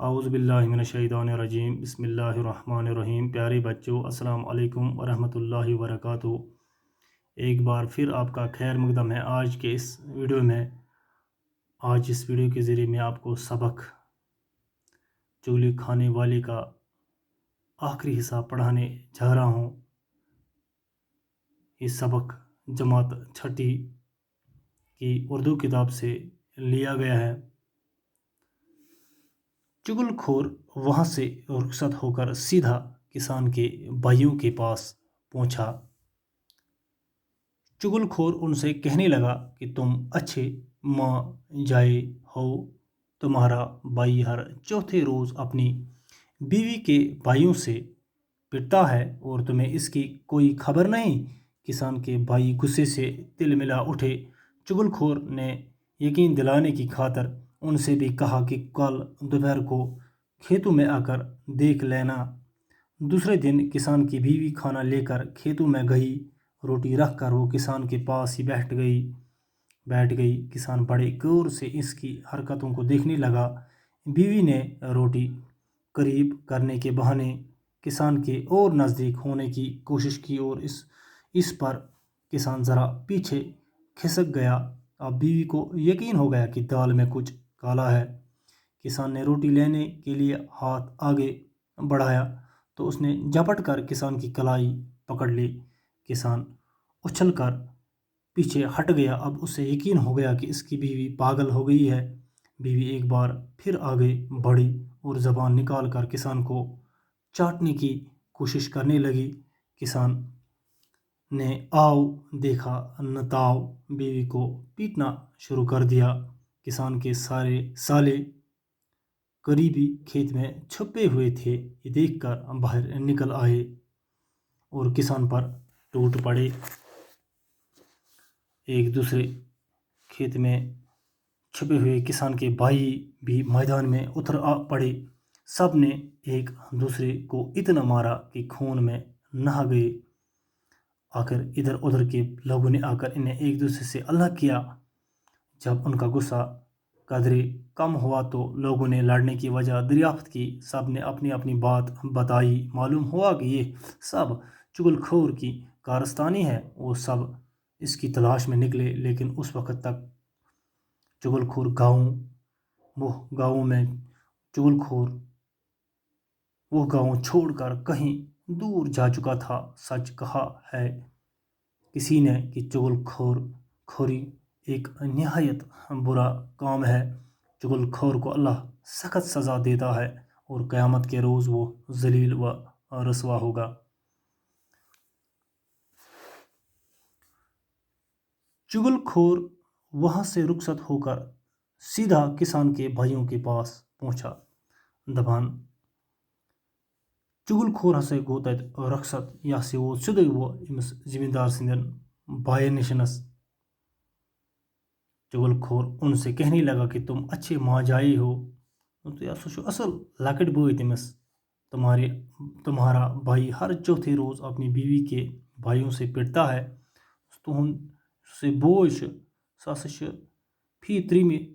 اعوذ باللہ من الشیطان الرجیم بسم اللہ الرحمن الرحیم۔ پیارے بچوں، السلام علیکم ورحمۃ اللہ وبرکاتہ۔ ایک بار پھر آپ کا خیر مقدم ہے آج کے اس ویڈیو میں۔ آج اس ویڈیو کے ذریعے میں آپ کو سبق چغلی کھانے والے کا آخری حصہ پڑھانے جا رہا ہوں۔ یہ سبق جماعت چھٹی کی اردو کتاب سے لیا گیا ہے۔ چغل خور وہاں سے رخصت ہو کر سیدھا کسان کے بھائیوں کے پاس پہنچا۔ چغل خور ان سے کہنے لگا کہ تم اچھے ماں جائے ہو، تمہارا بھائی ہر چوتھے روز اپنی بیوی کے بھائیوں سے پٹتا ہے اور تمہیں اس کی کوئی خبر نہیں۔ کسان کے بھائی غصے سے تل ملا اٹھے۔ چغل خور نے یقین دلانے کی خاطر ان سے بھی کہا کہ کل دوپہر کو کھیتوں میں آ کر دیکھ لینا۔ دوسرے دن کسان کی بیوی کھانا لے کر کھیتوں میں گئی۔ روٹی رکھ کر وہ کسان کے پاس ہی بیٹھ گئی۔ کسان بڑے غور سے اس کی حرکتوں کو دیکھنے لگا۔ بیوی نے روٹی قریب کرنے کے بہانے کسان کے اور نزدیک ہونے کی کوشش کی اور اس پر کسان ذرا پیچھے کھسک گیا۔ اب بیوی کو یقین ہو گیا کہ دال میں کچھ کالا ہے۔ کسان نے روٹی لینے کے لیے ہاتھ آگے بڑھایا تو اس نے جھپٹ کر کسان کی کلائی پکڑ لی۔ کسان اچھل کر پیچھے ہٹ گیا۔ اب اسے یقین ہو گیا کہ اس کی بیوی پاگل ہو گئی ہے۔ بیوی ایک بار پھر آگے بڑھی اور زبان نکال کر کسان کو چاٹنے کی کوشش کرنے لگی۔ کسان نے آؤ دیکھا نہ تاؤ بیوی کو پیٹنا شروع کر دیا۔ کسان کے سارے سالے قریبی کھیت میں چھپے ہوئے تھے، یہ دیکھ کر باہر نکل آئے اور کسان پر ٹوٹ پڑے۔ ایک دوسرے کھیت میں چھپے ہوئے کسان کے بھائی بھی میدان میں اتر پڑے۔ سب نے ایک دوسرے کو اتنا مارا کہ خون میں نہا گئے۔ آخر ادھر ادھر کے لوگوں نے آ کر انہیں ایک دوسرے سے الگ کیا۔ جب ان کا غصہ قدرے کم ہوا تو لوگوں نے لڑنے کی وجہ دریافت کی۔ سب نے اپنی اپنی بات بتائی۔ معلوم ہوا کہ یہ سب چغل خور کی کارستانی ہے۔ وہ سب اس کی تلاش میں نکلے، لیکن اس وقت تک چغل خور وہ گاؤں چھوڑ کر کہیں دور جا چکا تھا۔ سچ کہا ہے کسی نے کہ چغل خوری ایک نہایت برا کام ہے۔ چغل خور کو اللہ سخت سزا دیتا ہے اور قیامت کے روز وہ ذلیل و رسوا ہوگا۔ چغل خور وہاں سے رخصت ہو کر سیدھا کسان کے بھائیوں کے پاس پہنچا۔ دبان چغل خور ہسے گو تت رخصت یہ ہسا ووت سیودے وہ امس زمیندار سندین بھائین نشنس۔ چغل خور ان سے کہنے لگا کہ تم اچھے ماں جائی ہو، یہ سا اصل لکٹ بھائی تمس۔ تمہارا بھائی ہر چوتھے روز اپنی بیوی کے بھائیوں سے پٹتا ہے۔ تہند سے بوے سہ فی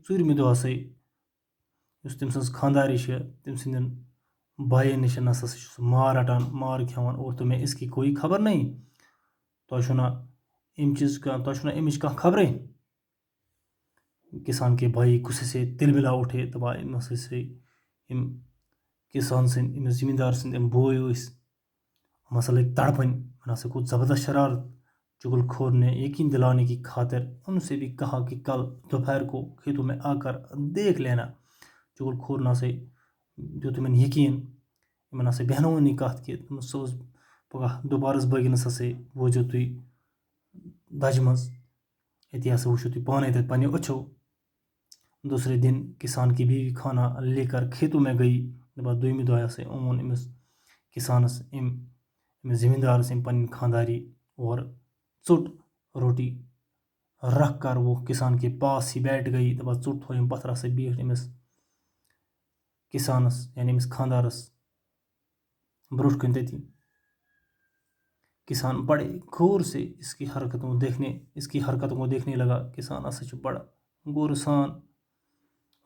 ژوٗرمہِ دۄہ ہسا یُس تٔمۍ سٕنٛز خانٛدارِ چھِ تٔمۍ سٕنٛدٮ۪ن بھائین نِش ہسا چھُ سُہ مار رٹان، مار کھٮ۪وان اور تمہیں اس کی کوئی خبر نہیں۔ تۄہہِ چھُو نہ امِچ کانٛہہ خبرے۔ کسان کے بھائی غصے سے تل ملا اٹھے۔ دپان أمۍ ہسا یم کسان سٕنٛدۍ أمِس زمیٖندار سٕنٛدۍ یِم بوے ٲسۍ، یِم ہسا لٔگۍ تڑپٕنۍ، یِمن ہسا گوٚو زبردست شرارت۔ چغل خور نے یقین دلانے کی خاطر ان سے بھی کہا کہ کل دوپہر کو کھیتوں میں آ کر دیکھ لینا۔ چغل خور نہ دیُت تِمن یقین، یِمن ہسا بیہنوو نہٕ کتھ کہ سُہ اوس پگاہ دُپہرس بٲگِنس ہسا وٲتۍزیو تُہۍ دجہِ منٛز، أتی ہسا وٕچھِو تُہۍ پانے تتہِ پننیو أچھو۔ دوسرے دن کسان کی بیوی کھانا لے کر کھیتوں میں گئی۔ دپان دویمہِ دۄہ ہسا اون أمِس کسانس أمِس زمیٖندارس أمۍ پنٕنۍ خانٛداری اور ژوٚٹ روٹی رکھ کر وہ کسان کے پاس ہی بیٹھ گئی۔ دپان ژوٚٹ تھوو أمۍ پتھر ہسا بیٖٹھ أمِس کسانس یعنی أمِس خانٛدارس برونٛٹھ کن تتی۔ کسان بڑے غور سے اس کی حرکتوں کو دیکھنے لگا۔ کسان ہسا چھُ بڑا غورٕ سان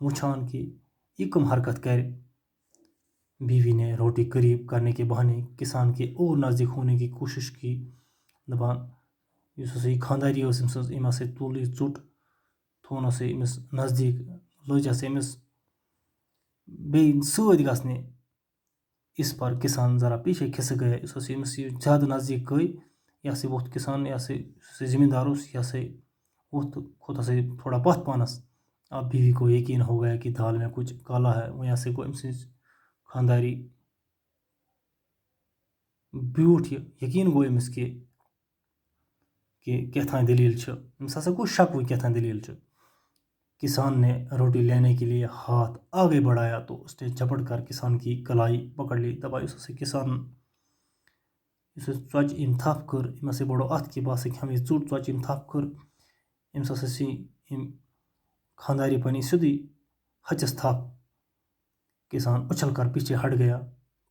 وٕچھان کہ یہ کم حرکت کرِ۔ بیوی نے روٹی قریب کرنے کے بہانے کسان کے اور نزدیک ہونے کی کوشش کی دپان اس ہسا یہ خانداری ام سز ام ہسا تل یہ ژوٹ تھون ہسا امس نزدیک لج ہسا امس بیٚیہِ سۭتۍ گژھنہِ اس پر کسان ذرا پیچھے کھسک گیا اس ہسا امس یہ زیادٕ نزدیک گئی یہ ہسا ووٚتھ کسان یہ ہسا زمیندار اس یہ ہسا ووٚتھ کھوت ہسا تھوڑا پتھ پانس اب بیوی کو یقین ہو گیا کہ دال میں کچھ کالا ہے وہیں ہسا گو ام سٕنٛز خانداری بیوٗٹھ یہ یقین گو أمِس کہ کیٛاہ دلیل چھ أمِس ہسا گو شک وہ کیٛاہ دلیل چھ کسان نے روٹی لینے کے لیے ہاتھ آگے بڑھایا تو اس نے جھپٹ کر کسان کی کلائی پکڑ لی دپا اس ہسا کسان اس ژۄچہِ أمۍ تھپھ کٔر أمۍ ہسا بڑو اتھ کہ بہٕ ہسا کھٮ۪مہٕ یہِ ژوٚٹ ژۄچہِ أمۍ تھپھ کٔر أمِس ہسا سی أمۍ خانداری پنی سیودٕے ہچس تھپھ کسان اچھل کر پیچھے ہٹ گیا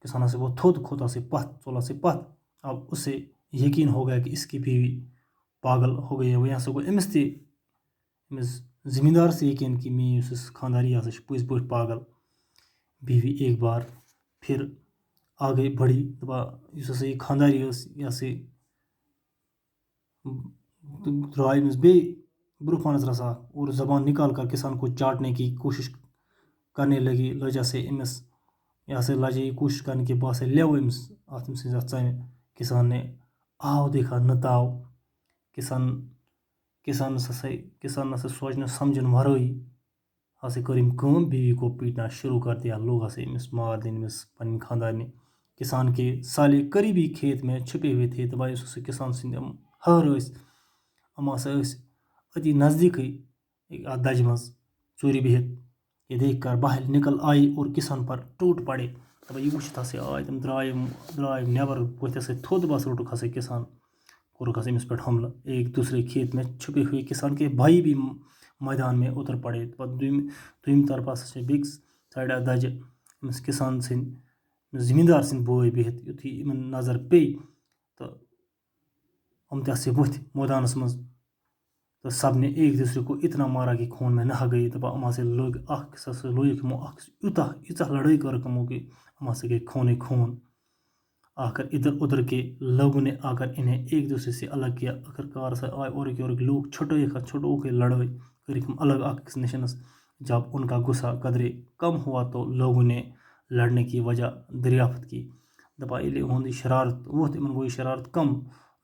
کسان ہسا وہ تھوٚد کھوت ہسا پتھ ژوٚل ہسا پتھ اب اسے یقین ہو گیا کہ اس کی بیوی پاگل ہو گئی ہے وہیں ہسا گوٚو أمِس تہِ أمِس زمیندار سے یقین کہ میٛٲنۍ یُس خانداری ہسا چھِ پٔزۍ پٲٹھۍ پاگل بیوی ایک بار پھر آگے بڑھی دپا یُس ہسا یہ خانداری ٲس یہِ ہسا درٛاے أمِس بیٚیہِ برونٛہہ پہنس رژھا اور زبان نکال کر کسان کو چاٹنے کی کوشش کرنے لگی لج ہسا أمِس یہ ہسا لجے یہ کوشش کرنے کے بہٕ ہسا لیو أمِس اتھ أمۍ سٕنٛزِ اتھ ژمہِ کسان نے آو دیکھا نہ تاو کسان ہسا سوچنہٕ سمجھن ورٲے ہسا کٔر أمۍ کٲم بیوی کو پیٹنا شروع کر دیا لوگ ہسا أمِس مار دِنۍ أمِس پنٕنۍ خاندارنہِ کسان کے سالے قریبی کھیت میں چھپے ہوئے تھے دپا یُس ہسا کسان سٕنٛدۍ یِم ہر ٲسۍ یِم ہسا ٲسۍ أتی نزدیٖکٕے اتھ دجہِ منٛز ژوٗرِ بِہِتھ یہ دیکھ کر باہر نکل آئی اور کسان پر ٹوٹ پڑے دپا یہ وٕچھِتھ ہسا آے تِم درٛاے نٮ۪بر ؤتھۍ ہسا تھوٚد بس روٚٹُکھ ہسا کسان کوٚرُکھ ہسا أمِس پٮ۪ٹھ حملہٕ ایک دوسرے کھیت میں چھپے ہوئے کسان کے بھائی بھی میدان میں اتر پڑے پتہٕ دوٚیِمہِ طرفہٕ ہسا چھِ بیٚکِس سایڈٕ اتھ دجہِ أمِس کسان سٕنٛدۍ زمیٖندار سٕنٛدۍ بٲے بِہِتھ یُتھُے یِمن نظر پیٚیہِ تہٕ یِم تہِ ہسا ؤتھۍ مٲدانس منٛز تہٕ سب نے ایک دوسرے کو اتنا مارا کہ خوٗن میں نہا گئی دپا یِم ہسا لٔگۍ اکھ أکِس ہسا لویِکھ یِمو اکھ ییٖژاہ لڑٲے کٔرٕکھ یِمو کہ یِم ہسا گٔے خوٗنٕے خوٗن آخر ادھر ادھر کے لوگوں نے آ کر انہیں ایک دوسرے سے الگ کیا آخرکار ہسا آئے اورٕکۍ یورٕکۍ لوگ چھٹوکھ لڑٲے کٔرِکھ یِم الگ اکھ أکِس نِشَنس جب ان کا غصہ قدرے کم ہوا تو لوگوں نے لڑنے کی وجہ دریافت کی دپا ییٚلہِ یِہُنٛد یہِ شرارت ووٚتھ یِمن گوٚو یہِ شرارت کم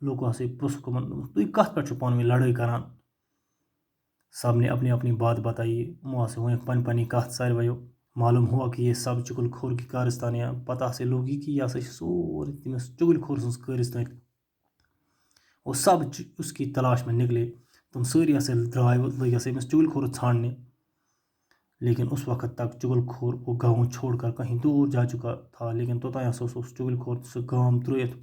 لوگو ہسا پرٛژھُکھ یِمن تُہۍ کتھ پٮ۪ٹھ چھِو پانہٕ ؤنۍ لڑٲے کران سب نے اپنی اپنی بات بتائی یِمو ہسا ؤنِکھ پنٕنۍ پنٕنۍ کتھ سارویو معلوم ہوا کہ یہ سب چغل خور کی کارستانیاں پتہ ہسا لوٚگ یہِ کہ یہِ ہسا چھِ سورُے تٔمِس چغل خور سٕنٛز کٲرِستٲنۍ وہ سب اس کی تلاش میں نکلے تم سٲری ہسا درٛاے لٔگۍ ہسا أمِس چغل خور ژھانڈنہِ لیکن اس وقت تک چغل خور وہ گاؤں چھوڑ کر کہیں دور جا چکا تھا لیکن توتانۍ ہسا اوس چغل خور سُہ گام ترٛٲیِتھ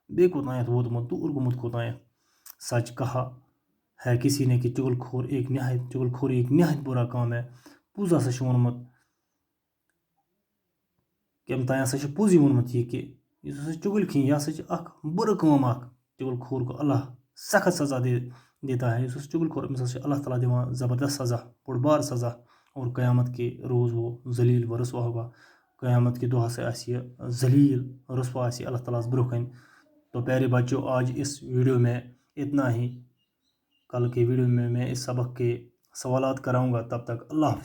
بیٚیہِ کوٚتانیتھ ووتمُت دوٗر گوٚمُت کوٚتانیتھ سچ کہا ہے کسی نے کہ چغل خوری ایک نہایت برا کام ہے پوٚز ہسا چھُ ووٚنمُت کٔمۍ تانۍ ہسا چھُ پوٚزٕے ووٚنمُت یہِ کہ یُس ہسا چغل کھیٚنۍ یہِ ہسا چھِ اکھ بُرٕ کٲم اکھ چغل خور کو اللہ سخت سزا دیتا ہے یُس ہسا چغل خور أمِس ہسا چھِ اللہ تعالیٰ دِوان زبردست سزا بوٚڑ بار سزا اور قیامت کے روز وہ ذلیل و رسوا ہوگا قیامت کے دۄہ ہسا آسہِ یہِ ذلیل رسوا آسہِ اللہ تعالیٰ ہس برونٛہہ کَنہِ تو پیارے بچوں آج اس ویڈیو میں اتنا ہی کل کے ویڈیو میں اس سبق کے سوالات کراؤں گا تب تک اللہ حافظ